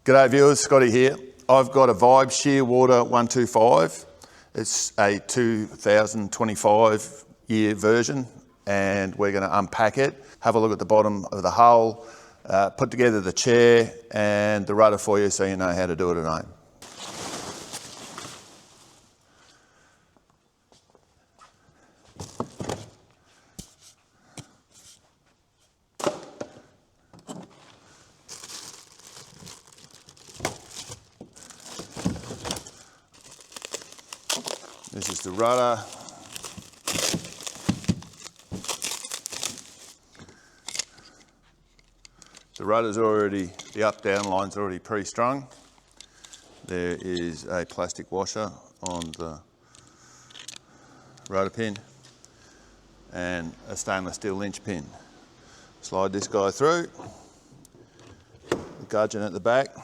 G'day viewers, Scotty here. I've got a Vibe Shearwater 125. It's a 2025 year version and we're going to unpack it, have a look at the bottom of the hull, put together the chair and the rudder for you so you know how to do it at home. This is the rudder. The rudder's already, the up-down line's already pre-strung. There is a plastic washer on the rudder pin and a stainless steel linch pin. Slide this guy through, the gudgeon at the back,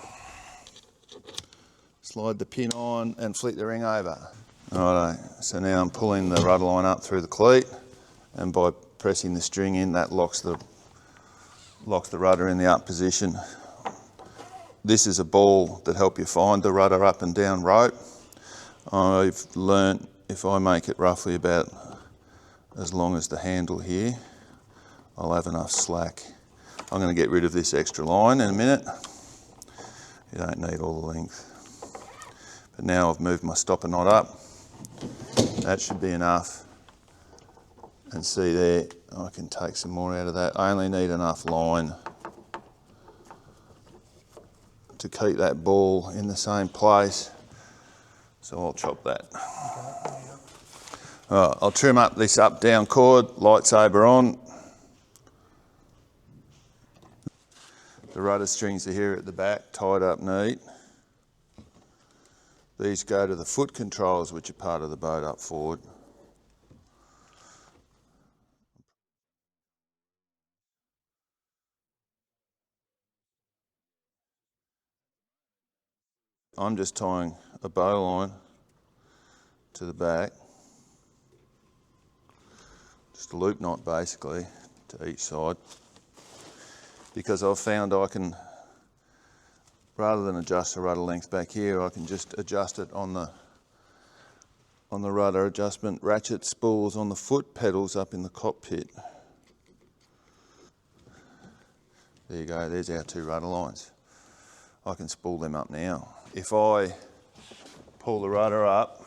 slide the pin on and flick the ring over. Righto, so now I'm pulling the rudder line up through the cleat, and by pressing the string in, that locks the rudder in the up position. This is a ball that helps you find the rudder up and down rope. I've learnt if I make it roughly about as long as the handle here, I'll have enough slack. I'm going to get rid of this extra line in a minute. You don't need all the length. But now I've moved my stopper knot up. That should be enough. And see there, I can take some more out of that. I only need enough line to keep that ball in the same place. So I'll chop that. All right, I'll trim up this up-down cord, lightsaber on. The rudder strings are here at the back, tied up neat. These go to the foot controls, which are part of the boat up forward. I'm just tying a bow line to the back, just a loop knot basically to each side, because I've found I can, rather than adjust the rudder length back here, I can just adjust it on the rudder adjustment ratchet spools on the foot pedals up in the cockpit. There you go, there's our two rudder lines. I can spool them up now. If I pull the rudder up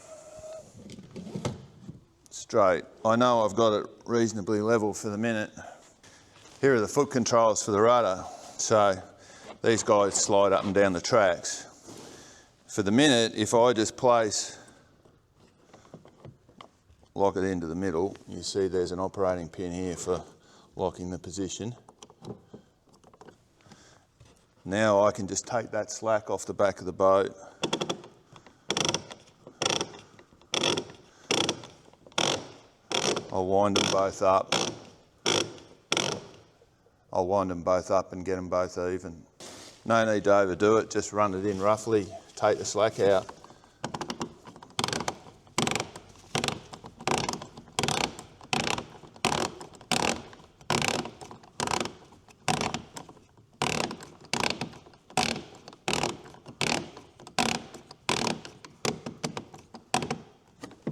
straight, I know I've got it reasonably level for the minute. Here are the foot controls for the rudder. So these guys slide up and down the tracks. For the minute, if I just lock it into the middle, you see there's an operating pin here for locking the position. Now I can just take that slack off the back of the boat. I'll wind them both up. I'll wind them both up and get them both even. No need to overdo it, just run it in roughly, take the slack out.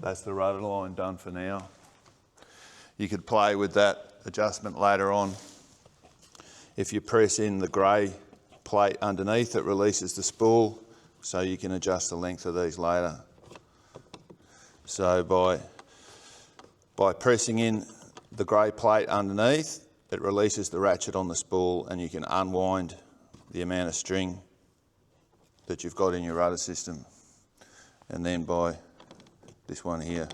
That's the rudder line done for now. You could play with that adjustment later on. If you press in the grey plate underneath, it releases the spool, so you can adjust the length of these later. So by pressing in the grey plate underneath, it releases the ratchet on the spool and you can unwind the amount of string that you've got in your rudder system. And then by this one here,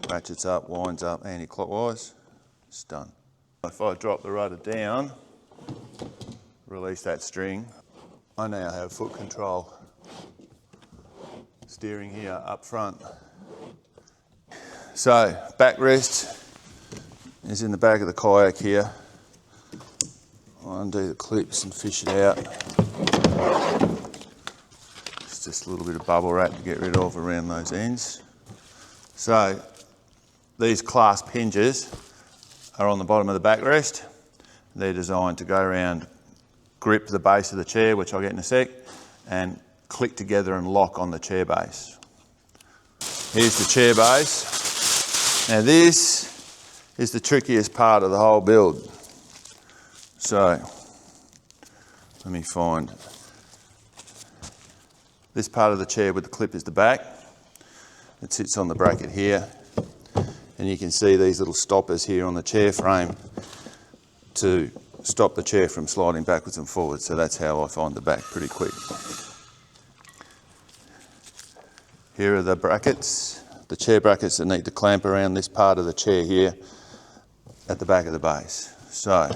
ratchets up, winds up anti-clockwise, it's done. If I drop the rudder down, release that string, I now have foot control. Steering here up front. So, backrest is in the back of the kayak here. I'll undo the clips and fish it out. It's just a little bit of bubble wrap to get rid of around those ends. So, these clasp hinges are on the bottom of the backrest. They're designed to go around, grip the base of the chair, which I'll get in a sec, and click together and lock on the chair base. Here's the chair base. Now this is the trickiest part of the whole build. So, let me find. This part of the chair with the clip is the back. It sits on the bracket here. And you can see these little stoppers here on the chair frame to stop the chair from sliding backwards and forwards. So that's how I find the back pretty quick. Here are the brackets, the chair brackets that need to clamp around this part of the chair here at the back of the base. So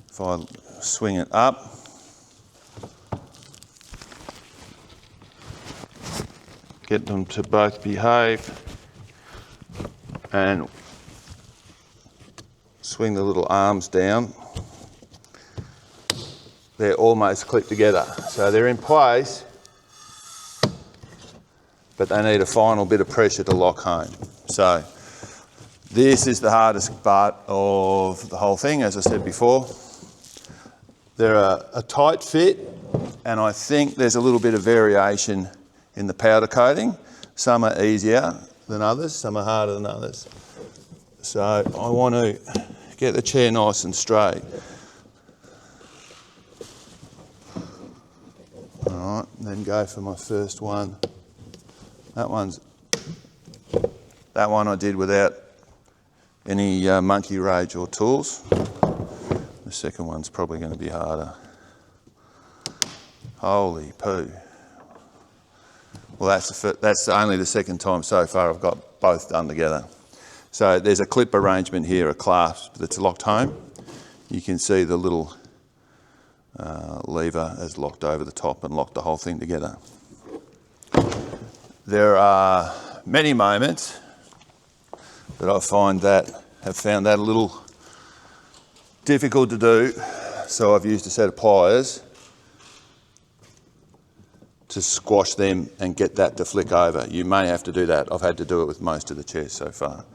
if I swing it up, get them to both behave, and swing the little arms down, they're almost clipped together. So they're in place, but they need a final bit of pressure to lock home. So this is the hardest part of the whole thing, as I said before. They're a tight fit, and I think there's a little bit of variation in the powder coating. Some are easier than others, some are harder than others. So I want to get the chair nice and straight. All right, and then go for my first one. That one I did without any monkey rage or tools. The second one's probably going to be harder. Holy poo. Well, that's only the second time so far I've got both done together. So there's a clip arrangement here, a clasp that's locked home. You can see the little lever has locked over the top and locked the whole thing together. There are many moments that I find that have found that a little difficult to do, so I've used a set of pliers to squash them and get that to flick over. You may have to do that. I've had to do it with most of the chairs so far.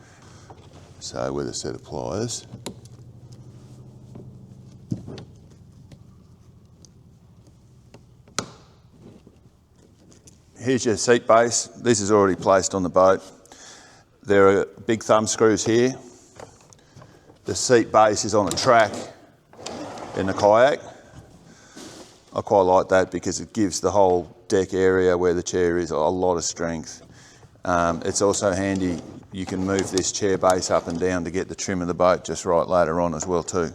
So with a set of pliers, here's your seat base. This is already placed on the boat. There are big thumb screws here. The seat base is on a track in the kayak. I quite like that because it gives the whole deck area where the chair is a lot of strength. It's also handy, you can move this chair base up and down to get the trim of the boat just right later on as well too.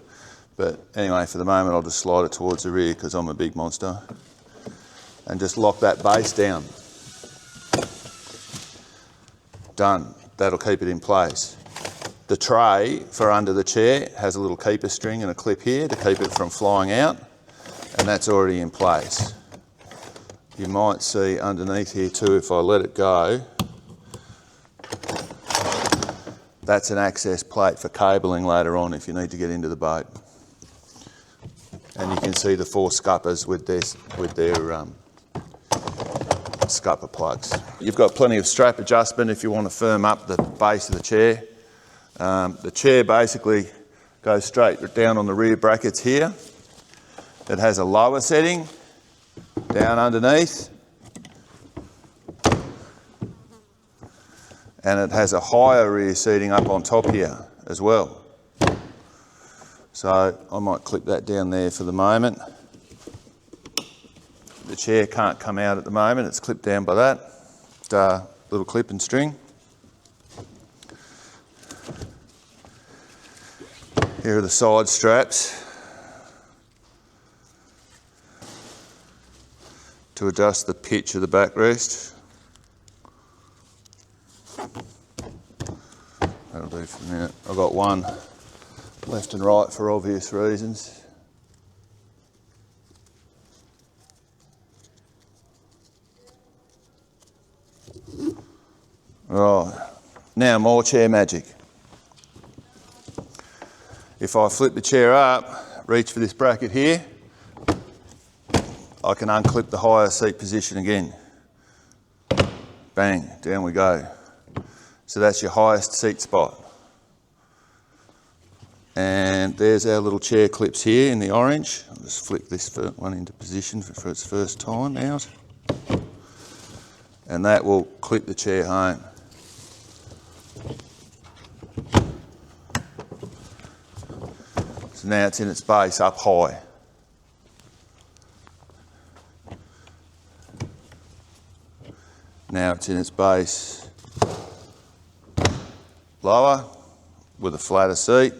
But anyway, for the moment I'll just slide it towards the rear because I'm a big monster. And just lock that base down. Done. That'll keep it in place. The tray for under the chair has a little keeper string and a clip here to keep it from flying out, and that's already in place. You might see underneath here too, if I let it go, that's an access plate for cabling later on if you need to get into the boat. And you can see the 4 scuppers with their scupper plugs. You've got plenty of strap adjustment if you want to firm up the base of the chair. The chair basically goes straight down on the rear brackets here. It has a lower setting down underneath, and it has a higher rear seating up on top here as well. So I might clip that down there for the moment. The chair can't come out at the moment, it's clipped down by that little clip and string. Here are the side straps to adjust the pitch of the backrest. That'll do for a minute. I've got one left and right for obvious reasons. Right, now more chair magic. If I flip the chair up, reach for this bracket here, I can unclip the higher seat position again. Bang, down we go. So that's your highest seat spot. And And there's our little chair clips here in the orange. I'll just flick this one into position for its first time out. And that will clip the chair home. So now it's in its base up high. Now it's in its base lower with a flatter seat.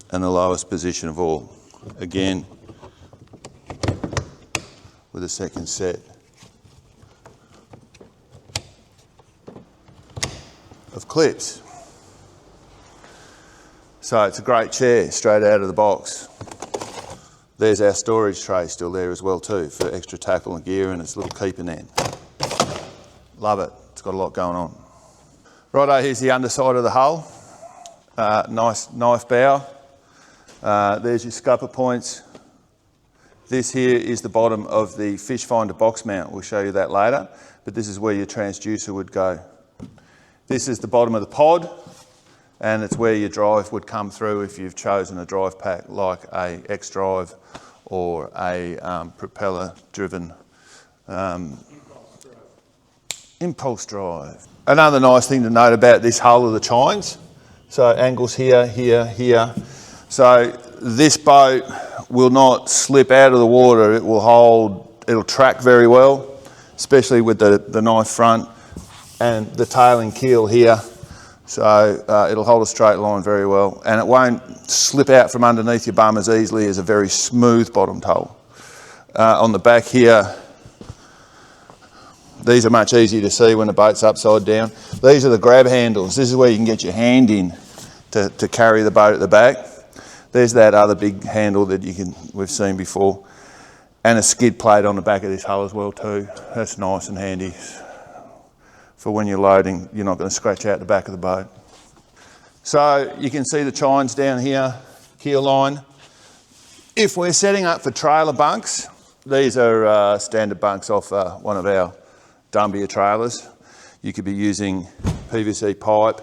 And the lowest position of all. Again, with a second set of clips. So it's a great chair straight out of the box. There's our storage tray still there as well too for extra tackle and gear and its little keeper net. Love it, it's got a lot going on. Righto, here's the underside of the hull. Nice knife bow. There's your scupper points. This here is the bottom of the fish finder box mount. We'll show you that later, but this is where your transducer would go. This is the bottom of the pod, and it's where your drive would come through if you've chosen a drive pack like a X-Drive or a propeller driven impulse drive. Another nice thing to note about this hull are the chines. So angles here, here, here. So this boat will not slip out of the water. It will hold, it'll track very well, especially with the knife front and the tail and keel here. So it'll hold a straight line very well, and it won't slip out from underneath your bum as easily as a very smooth bottomed hull. On the back here, these are much easier to see when the boat's upside down. These are the grab handles. This is where you can get your hand in to carry the boat at the back. There's that other big handle that we've seen before, and a skid plate on the back of this hull as well too. That's nice and handy for when you're loading. You're not going to scratch out the back of the boat. So you can see the chines down here, keel line. If we're setting up for trailer bunks, these are standard bunks off one of our Dumbia trailers. You could be using PVC pipe.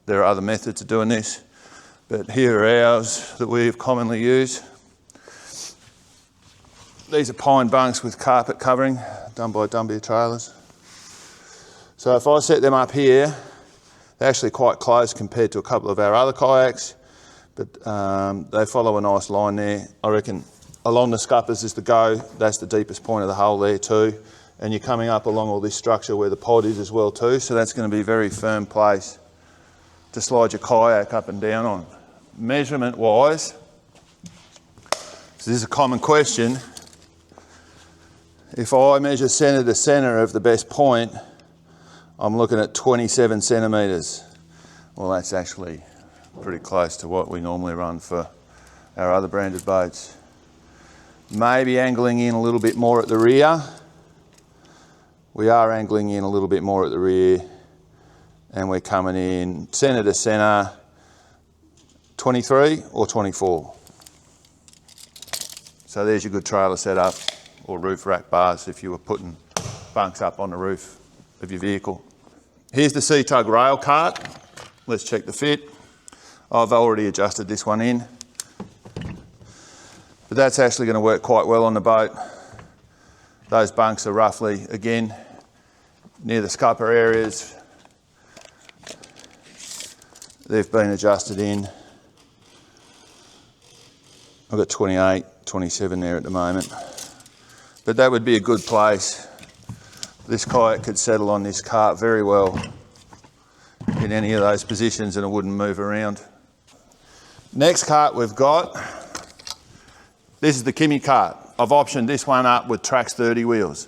There are other methods of doing this, but here are ours that we've commonly used. These are pine bunks with carpet covering, done by Dumbia trailers. So if I set them up here, they're actually quite close compared to a couple of our other kayaks, but they follow a nice line there. I reckon along the scuppers is the go. That's the deepest point of the hull there too. And you're coming up along all this structure where the pod is as well too. So that's going to be a very firm place to slide your kayak up and down on. Measurement wise, so this is a common question. If I measure centre to centre of the best point, I'm looking at 27 centimetres. Well, that's actually pretty close to what we normally run for our other branded boats. Maybe angling in a little bit more at the rear. We are angling in a little bit more at the rear, and we're coming in centre to centre, 23 or 24. So there's your good trailer setup, or roof rack bars if you were putting bunks up on the roof of your vehicle. Here's the Sea-Tug rail cart. Let's check the fit. I've already adjusted this one in, but that's actually going to work quite well on the boat. Those bunks are roughly, again, near the scupper areas. They've been adjusted in. I've got 28, 27 there at the moment. But that would be a good place. This kayak could settle on this cart very well in any of those positions and it wouldn't move around. Next cart we've got, this is the Kimi cart. I've optioned this one up with Trax 30 wheels.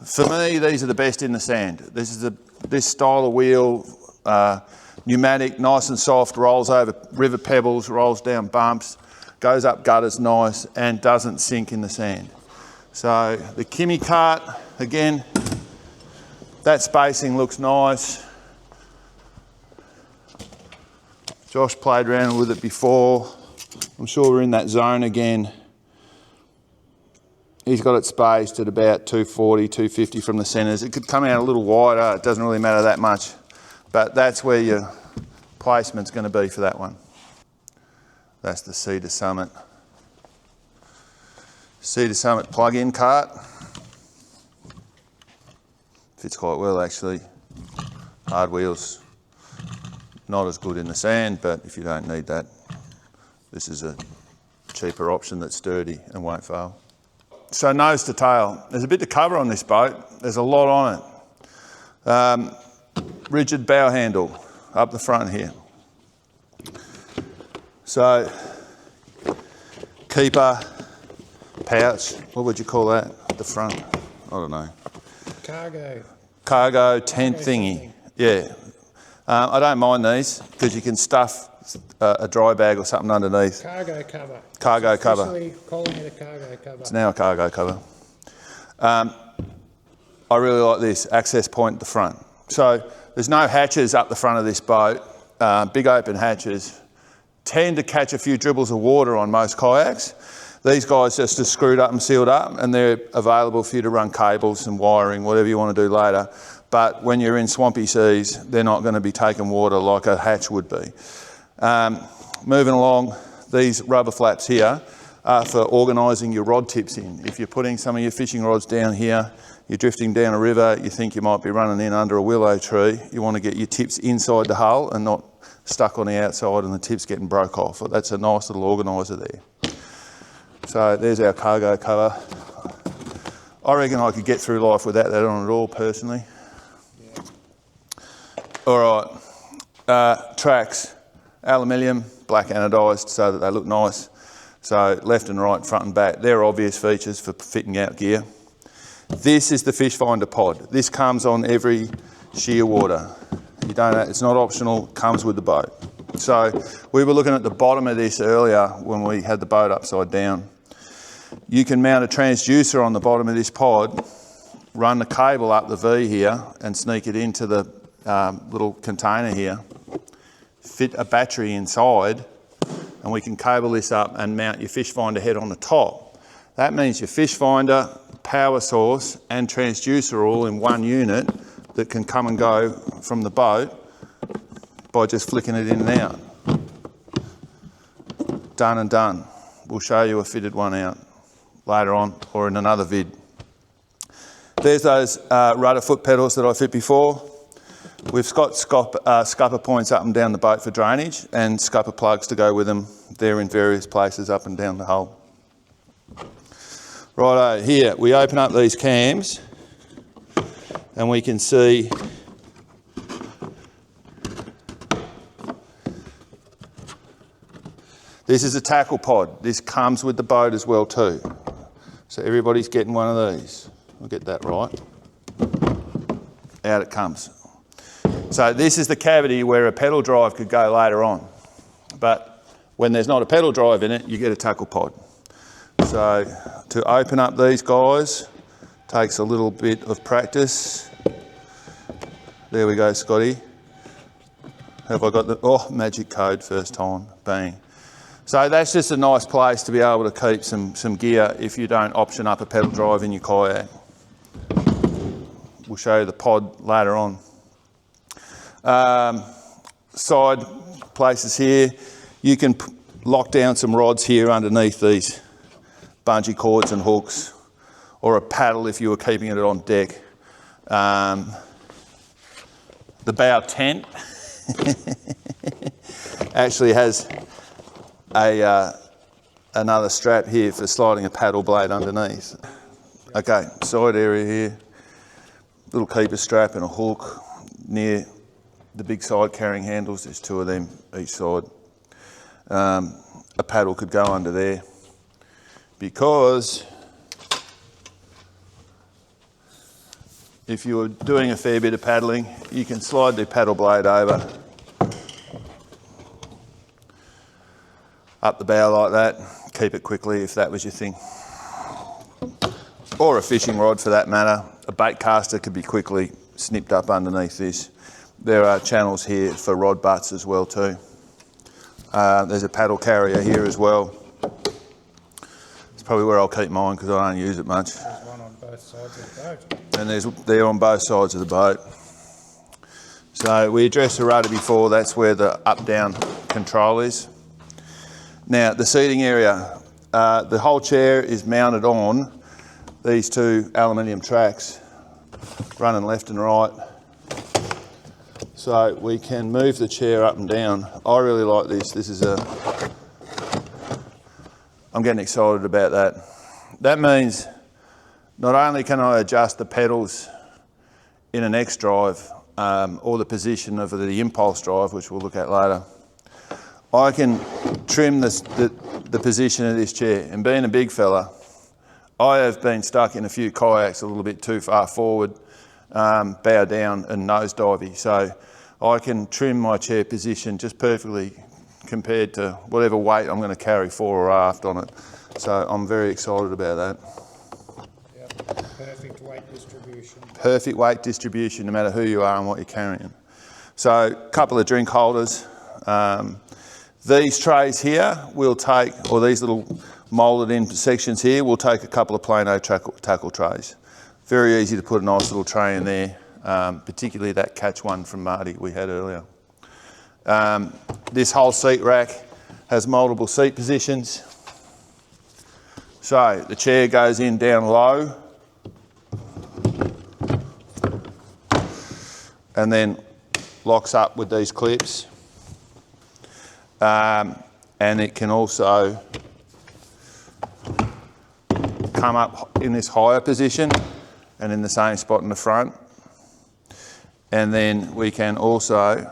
For me, these are the best in the sand. This style of wheel, pneumatic, nice and soft, rolls over river pebbles, rolls down bumps, goes up gutters nice and doesn't sink in the sand. So the Kimi cart, again, that spacing looks nice. Josh played around with it before. I'm sure we're in that zone again. He's got it spaced at about 240, 250 from the centres. It could come out a little wider, it doesn't really matter that much, but that's where your placement's going to be for that one. That's the Cedar Summit. Cedar Summit plug-in cart. Fits quite well actually. Hard wheels, not as good in the sand, but if you don't need that, this is a cheaper option that's sturdy and won't fail. So nose to tail. There's a bit to cover on this boat. There's a lot on it. Rigid bow handle up the front here. So keeper, pouch, what would you call that at the front? I don't know. Cargo tent thingy. Yeah. I don't mind these because you can stuff a dry bag or something underneath. Cargo cover. Cargo cover. Officially calling it a cargo cover. It's now a cargo cover. I really like this access point at the front. So there's no hatches up the front of this boat. Big open hatches tend to catch a few dribbles of water on most kayaks. These guys just are screwed up and sealed up, and they're available for you to run cables and wiring, whatever you want to do later. But when you're in swampy seas, they're not going to be taking water like a hatch would be. Moving along, these rubber flaps here are for organising your rod tips in. If you're putting some of your fishing rods down here, you're drifting down a river, you think you might be running in under a willow tree, you want to get your tips inside the hull and not stuck on the outside and the tips getting broke off. That's a nice little organiser there. So there's our cargo cover. I reckon I could get through life without that on at all, personally. Yeah. All right, tracks, aluminium, black anodised so that they look nice. So left and right, front and back, they're obvious features for fitting out gear. This is the fish finder pod. This comes on every Shearwater. You don't, it's not optional, comes with the boat. So we were looking at the bottom of this earlier when we had the boat upside down. You can mount a transducer on the bottom of this pod, run the cable up the V here and sneak it into the little container here, fit a battery inside, and we can cable this up and mount your fish finder head on the top. That means your fish finder, power source and transducer are all in one unit that can come and go from the boat by just flicking it in and out. Done and done. We'll show you a fitted one out later on or in another vid. There's those rudder foot pedals that I fit before. We've got scupper points up and down the boat for drainage and scupper plugs to go with them. They're in various places up and down the hull. Righto, here we open up these cams and we can see this is a tackle pod. This comes with the boat as well too. So everybody's getting one of these. We'll get that right. Out it comes. So this is the cavity where a pedal drive could go later on. But when there's not a pedal drive in it, you get a tackle pod. So to open up these guys takes a little bit of practice. There we go, Scotty. Have I got the, oh, magic code first time, bang. So that's just a nice place to be able to keep some gear if you don't option up a pedal drive in your kayak. We'll show you the pod later on. Side places here, you can lock down some rods here underneath these bungee cords and hooks, or a paddle if you were keeping it on deck. The bow tent actually has another strap here for sliding a paddle blade underneath. Okay, side area here, little keeper strap and a hook near the big side carrying handles. There's two of them each side. A paddle could go under there because if you were doing a fair bit of paddling, you can slide the paddle blade over up the bow like that, keep it quickly if that was your thing. Or a fishing rod for that matter. A bait caster could be quickly snipped up underneath this. There are channels here for rod butts as well too. There's a paddle carrier here as well. It's probably where I'll keep mine because I don't use it much. There's one on both sides of the boat. And they're on both sides of the boat. So we addressed the rudder before, that's where the up-down control is. Now the seating area, the whole chair is mounted on these two aluminium tracks running left and right. So we can move the chair up and down. I really like this. I'm getting excited about that. That means not only can I adjust the pedals in an X drive or the position of the impulse drive, which we'll look at later, I can trim the position of this chair. And being a big fella, I have been stuck in a few kayaks a little bit too far forward, bow down and nosedivey. So I can trim my chair position just perfectly compared to whatever weight I'm going to carry fore or aft on it. So I'm very excited about that. Yep. Perfect weight distribution. Perfect weight distribution, no matter who you are and what you're carrying. So a couple of drink holders. These trays here we'll take, or these little moulded in sections here, we'll take a couple of Plano tackle trays. Very easy to put a nice little tray in there, particularly that catch one from Marty we had earlier. This whole seat rack has multiple seat positions. So the chair goes in down low and then locks up with these clips. And it can also come up in this higher position and in the same spot in the front. And then we can also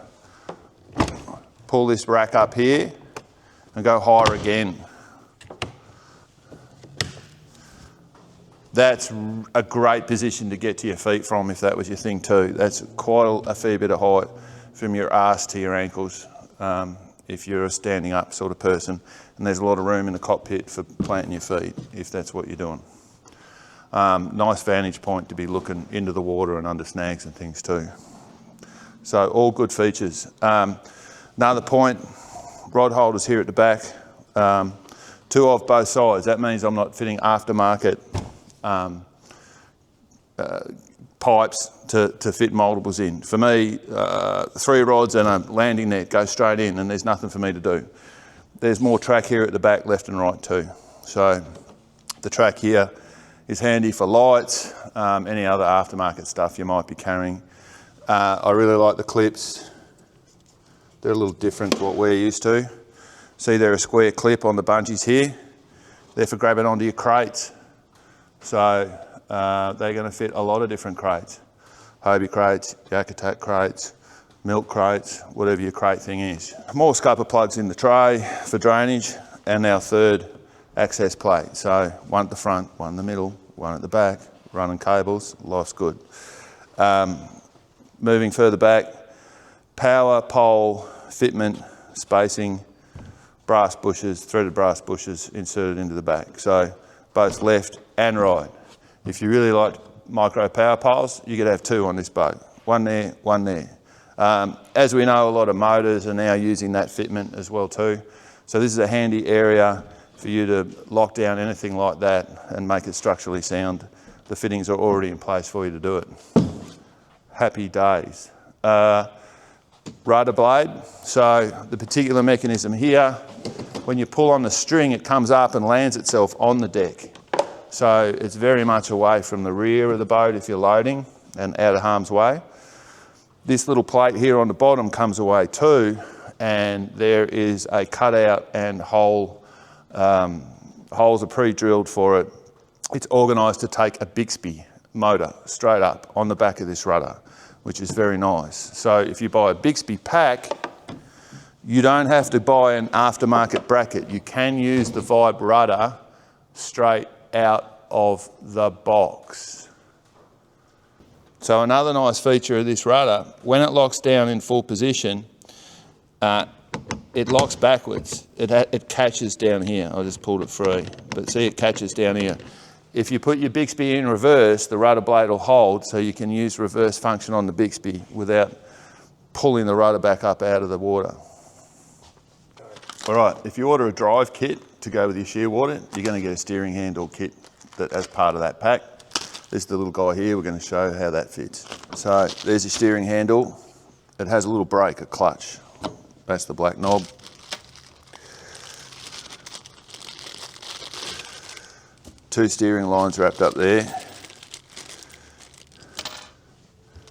pull this rack up here and go higher again. That's a great position to get to your feet from if that was your thing too. That's quite a fair bit of height from your arse to your ankles if you're a standing up sort of person. And there's a lot of room in the cockpit for planting your feet if that's what you're doing. Nice vantage point to be looking into the water and under snags and things too. So all good features. Another point, rod holders here at the back, two off both sides. That means I'm not fitting aftermarket pipes to fit multiples in. For me, 3 rods and a landing net go straight in and there's nothing for me to do. There's more track here at the back, left and right too. So the track here is handy for lights, any other aftermarket stuff you might be carrying. I really like the clips. They're a little different to what we're used to. See, they're a square clip on the bungees here. They're for grabbing onto your crates. So they're going to fit a lot of different crates. Hobie crates, yak attack crates, milk crates, whatever your crate thing is. More scupper plugs in the tray for drainage and our third access plate. So one at the front, one in the middle, one at the back, running cables, life's good. Moving further back, power, pole, fitment, spacing, brass bushes, threaded brass bushes inserted into the back. So both left and right. If you really like micro power poles, you could have 2 on this boat. One there, one there. As we know, a lot of motors are now using that fitment as well too. So this is a handy area for you to lock down anything like that and make it structurally sound. The fittings are already in place for you to do it. Happy days. Rudder blade. So the particular mechanism here, when you pull on the string, it comes up and lands itself on the deck. So it's very much away from the rear of the boat if you're loading and out of harm's way. This little plate here on the bottom comes away too, and there is a cutout and hole. Holes are pre-drilled for it. It's organised to take a Bixby motor straight up on the back of this rudder, which is very nice. So if you buy a Bixby pack, you don't have to buy an aftermarket bracket. You can use the Vibe rudder straight out of the box. So another nice feature of this rudder, when it locks down in full position, it locks backwards. It catches down here. I just pulled it free, but see, it catches down here. If you put your Bixby in reverse, the rudder blade will hold, so you can use reverse function on the Bixby without pulling the rudder back up out of the water. All right, if you order a drive kit to go with your Shearwater, you're going to get a steering handle kit that as part of that pack. This is the little guy here, we're going to show how that fits. So there's your steering handle. It has a little brake, a clutch. That's the black knob. Two steering lines wrapped up there.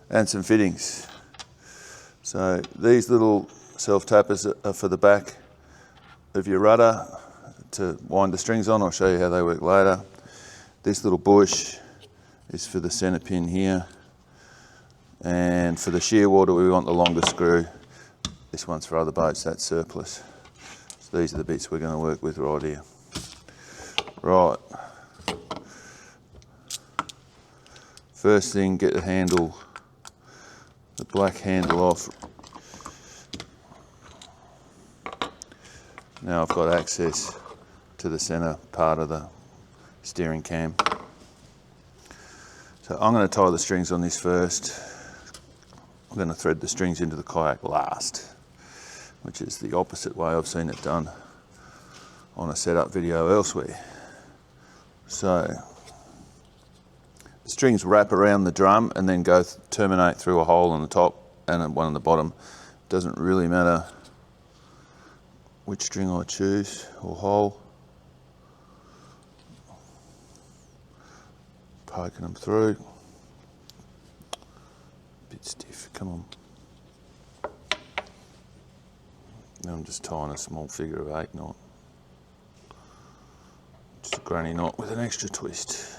And some fittings. So these little self-tappers are for the back of your rudder to wind the strings on. I'll show you how they work later. This little bush is for the center pin here. And for the Shearwater, we want the longer screw. This one's for other boats, that's surplus. So these are the bits we're going to work with right here. Right. First thing, get the handle, the black handle off. Now I've got access to the center part of the steering cam. So I'm going to tie the strings on this first. I'm going to thread the strings into the kayak last, which is the opposite way I've seen it done on a setup video elsewhere. So the strings wrap around the drum and then go terminate through a hole on the top and one on the bottom. Doesn't really matter which string I choose or hole. Poking them through. Bit stiff, come on. Now I'm just tying a small figure of 8 knot. Just a granny knot with an extra twist.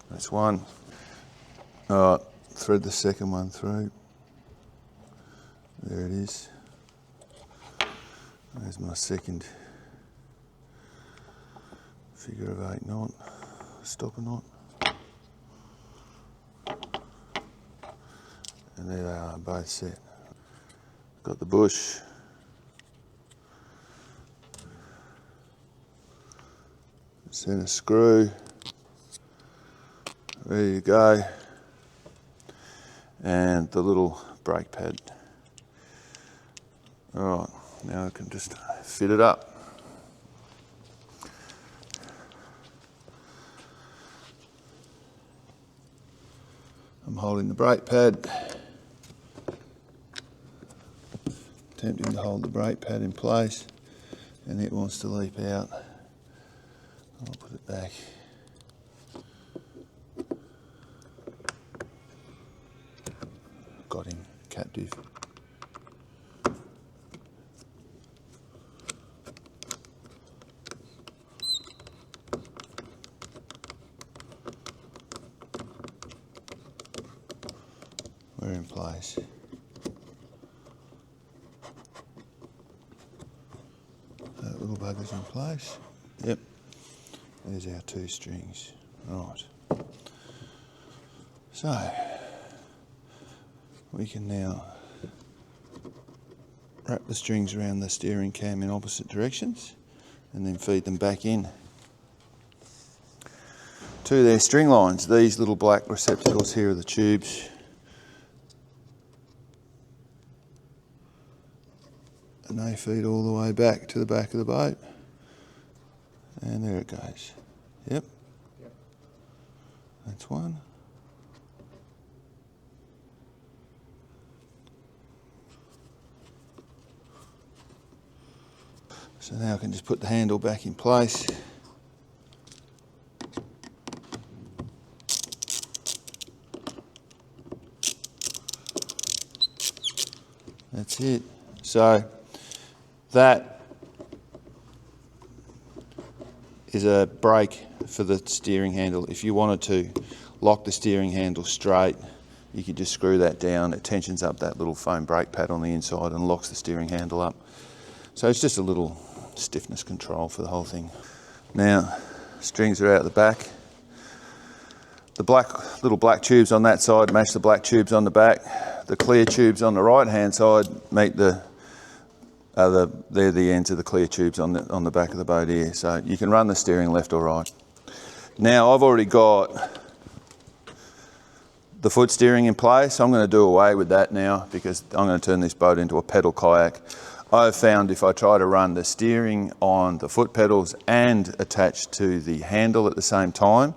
That's one. All right, thread the second one through. There it is. There's my second figure of 8 knot, stopper knot. And there they are, both set. Got the bush. Center screw. Ready to go. And the little brake pad. All right, now I can just fit it up. I'm holding the brake pad, attempting to hold the brake pad in place, and it wants to leap out. I'll put it back. Got him, captive. We're in place. That little bugger's in place. Yep. There's our 2 strings. Right. So, we can now wrap the strings around the steering cam in opposite directions and then feed them back in to their string lines. These little black receptacles here are the tubes. And they feed all the way back to the back of the boat. And there it goes. Yep. That's one. So now I can just put the handle back in place. That's it. So that is a brake for the steering handle. If you wanted to lock the steering handle straight, you could just screw that down. It tensions up that little foam brake pad on the inside and locks the steering handle up. So it's just a little stiffness control for the whole thing. Now, strings are out the back. The little black tubes on that side match the black tubes on the back. The clear tubes on the right hand side meet they're the ends of the clear tubes on the back of the boat here. So you can run the steering left or right. Now I've already got the foot steering in place. I'm going to do away with that now because I'm going to turn this boat into a pedal kayak. I've found if I try to run the steering on the foot pedals and attach to the handle at the same time,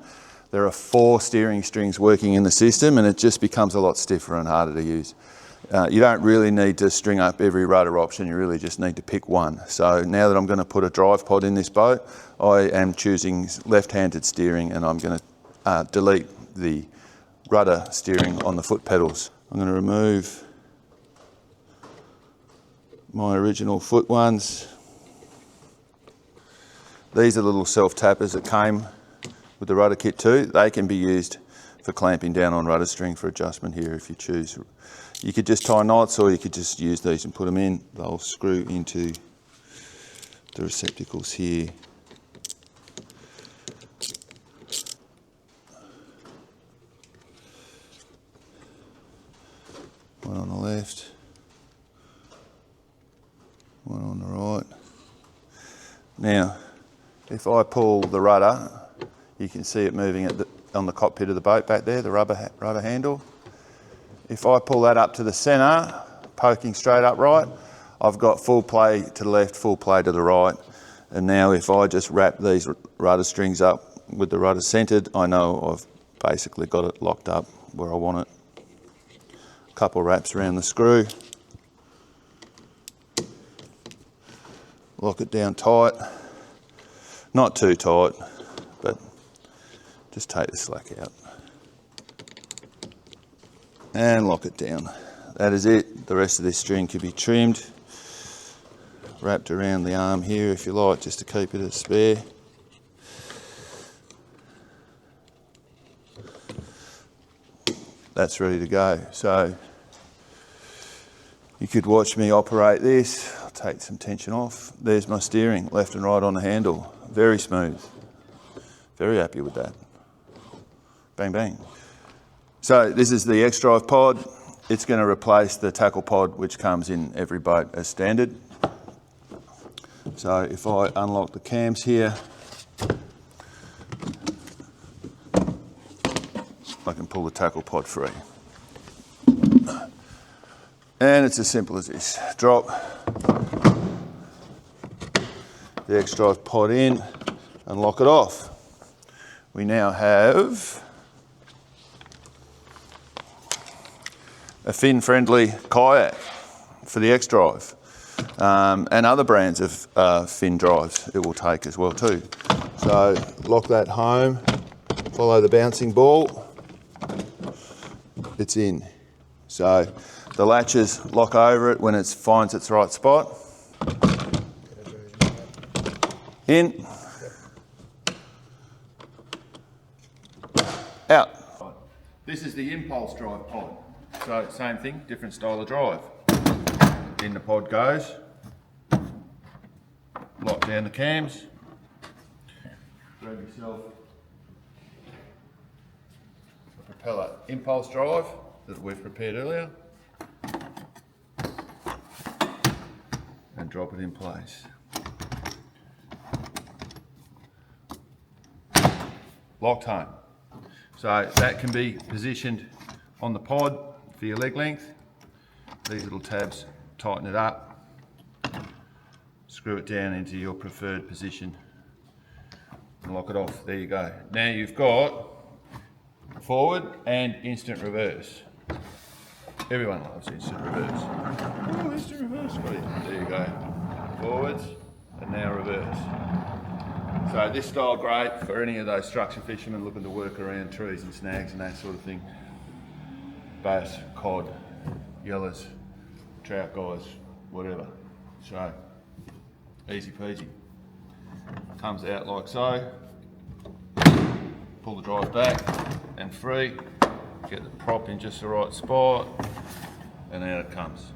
there are 4 steering strings working in the system and it just becomes a lot stiffer and harder to use. You don't really need to string up every rudder option, you really just need to pick one. So now that I'm going to put a drive pod in this boat, I am choosing left-handed steering and I'm going to delete the rudder steering on the foot pedals. I'm going to remove my original foot ones. These are little self-tappers that came with the rudder kit too. They can be used for clamping down on rudder string for adjustment here if you choose. You could just tie knots or you could just use these and put them in. They'll screw into the receptacles here. One on the left, one on the right. Now, if I pull the rudder, you can see it moving on the cockpit of the boat back there, the rudder handle. If I pull that up to the centre, poking straight upright, I've got full play to the left, full play to the right. And now if I just wrap these rudder strings up with the rudder centred, I know I've basically got it locked up where I want it. Couple wraps around the screw, lock it down tight, not too tight, but just take the slack out and lock it down. That is it. The rest of this string can be trimmed, wrapped around the arm here if you like, just to keep it as spare. That's ready to go. So you could watch me operate this. I'll take some tension off. There's my steering, left and right on the handle. Very smooth. Very happy with that. Bang, bang. So this is the X-Drive pod. It's going to replace the tackle pod which comes in every boat as standard. So if I unlock the cams here, I can pull the tackle pod free. And it's as simple as this. Drop the X-Drive pod in and lock it off. We now have a fin-friendly kayak for the X-Drive, and other brands of fin drives it will take as well too. So lock that home, follow the bouncing ball, it's in. So the latches lock over it when it finds its right spot. In, out. This is the impulse drive pod. So same thing, different style of drive. In the pod goes, lock down the cams, grab yourself a propeller impulse drive that we've prepared earlier and drop it in place. Locked home. So that can be positioned on the pod for your leg length. These little tabs tighten it up, screw it down into your preferred position and lock it off. There you go. Now you've got forward and instant reverse. Everyone loves instant reverse. Oh, instant reverse, buddy. There you go. Forwards and now reverse. So this style great for any of those structure fishermen looking to work around trees and snags and that sort of thing. Bass, cod, yellers, trout guys, whatever. So easy peasy. Comes out like so. Pull the drive back and free. Get the prop in just the right spot and out it comes.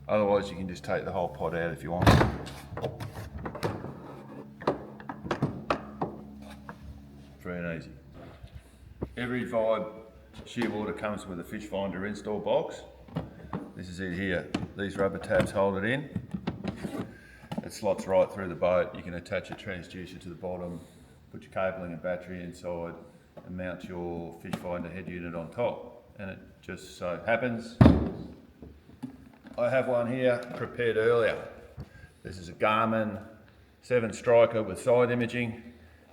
Otherwise you can just take the whole pod out if you want. Free and easy. Every Vibe Shearwater comes with a fish finder install box. This is it here. These rubber tabs hold it in. It slots right through the boat. You can attach a transducer to the bottom, put your cabling and battery inside, and mount your fish finder head unit on top. And it just so happens I have one here prepared earlier. This is a Garmin 7 striker with side imaging.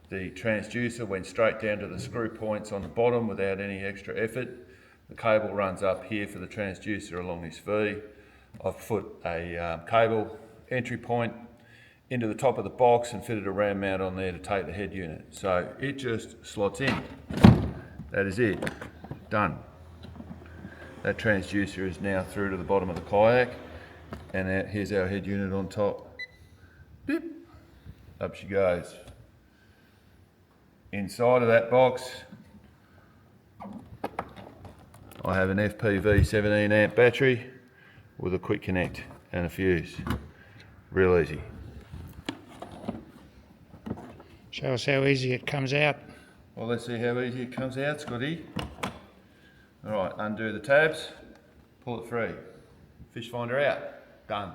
The transducer went straight down to the screw points on the bottom without any extra effort. The cable runs up here for the transducer along this V. I've put a cable entry point into the top of the box and fitted a ram mount on there to take the head unit. So it just slots in. That is it. Done. That transducer is now through to the bottom of the kayak, and here's our head unit on top. Beep. Up she goes. Inside of that box, I have an FPV 17 amp battery with a quick connect and a fuse. Real easy. Show us how easy it comes out. Well, let's see how easy it comes out, Scotty. All right, undo the tabs, pull it free. Fish finder out, done.